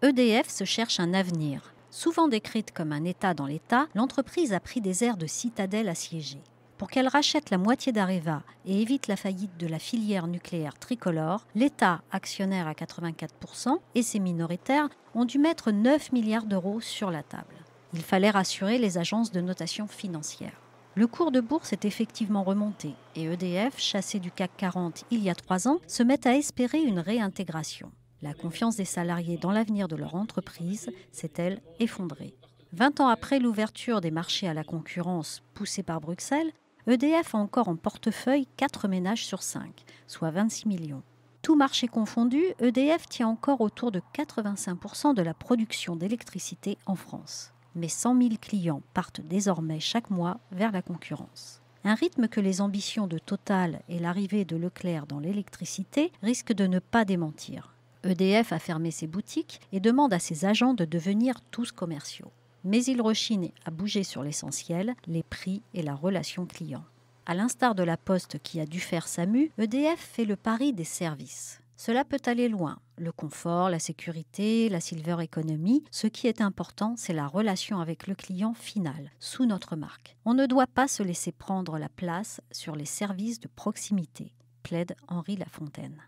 EDF se cherche un avenir. Souvent décrite comme un État dans l'État, l'entreprise a pris des airs de citadelle assiégée. Pour qu'elle rachète la moitié d'Areva et évite la faillite de la filière nucléaire tricolore, l'État, actionnaire à 84%, et ses minoritaires ont dû mettre 9 milliards d'euros sur la table. Il fallait rassurer les agences de notation financière. Le cours de bourse est effectivement remonté et EDF, chassé du CAC 40 il y a 3 ans, se met à espérer une réintégration. La confiance des salariés dans l'avenir de leur entreprise s'est-elle effondrée. 20 ans après l'ouverture des marchés à la concurrence poussée par Bruxelles, EDF a encore en portefeuille 4 ménages sur 5, soit 26 millions. Tout marché confondu, EDF tient encore autour de 85% de la production d'électricité en France. Mais 100 000 clients partent désormais chaque mois vers la concurrence. Un rythme que les ambitions de Total et l'arrivée de Leclerc dans l'électricité risquent de ne pas démentir. EDF a fermé ses boutiques et demande à ses agents de devenir tous commerciaux. Mais il rechigne à bouger sur l'essentiel, les prix et la relation client. À l'instar de la Poste qui a dû faire sa mue, EDF fait le pari des services. Cela peut aller loin. Le confort, la sécurité, la silver economy. Ce qui est important, c'est la relation avec le client final, sous notre marque. On ne doit pas se laisser prendre la place sur les services de proximité, plaide Henri Lafontaine.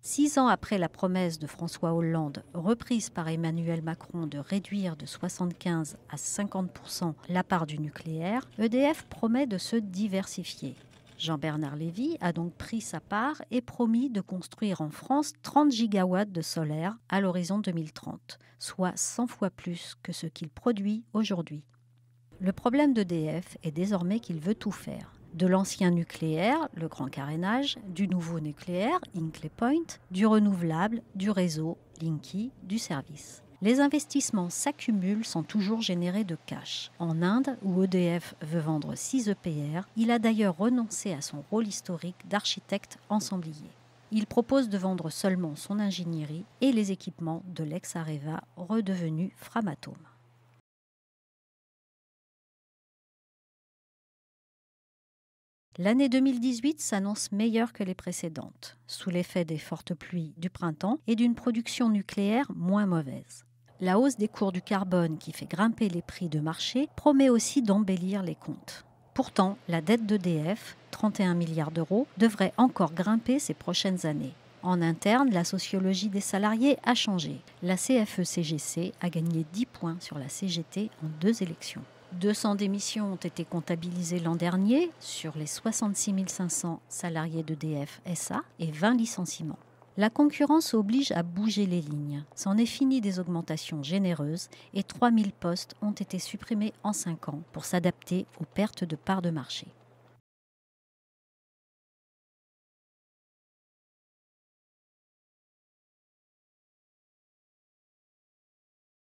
Six ans après la promesse de François Hollande, reprise par Emmanuel Macron de réduire de 75 à 50% la part du nucléaire, EDF promet de se diversifier. Jean-Bernard Lévy a donc pris sa part et promis de construire en France 30 gigawatts de solaire à l'horizon 2030, soit 100 fois plus que ce qu'il produit aujourd'hui. Le problème d'EDF est désormais qu'il veut tout faire. De l'ancien nucléaire, le grand carénage, du nouveau nucléaire, Hinkley Point, du renouvelable, du réseau, Linky, du service. Les investissements s'accumulent sans toujours générer de cash. En Inde, où EDF veut vendre 6 EPR, il a d'ailleurs renoncé à son rôle historique d'architecte ensemblier. Il propose de vendre seulement son ingénierie et les équipements de l'ex-Areva redevenu Framatome. L'année 2018 s'annonce meilleure que les précédentes, sous l'effet des fortes pluies du printemps et d'une production nucléaire moins mauvaise. La hausse des cours du carbone qui fait grimper les prix de marché promet aussi d'embellir les comptes. Pourtant, la dette d'EDF, 31 milliards d'euros, devrait encore grimper ces prochaines années. En interne, la sociologie des salariés a changé. La CFE-CGC a gagné 10 points sur la CGT en 2 élections. 200 démissions ont été comptabilisées l'an dernier sur les 66 500 salariés d'EDF SA et 20 licenciements. La concurrence oblige à bouger les lignes. C'en est fini des augmentations généreuses et 3000 postes ont été supprimés en 5 ans pour s'adapter aux pertes de parts de marché.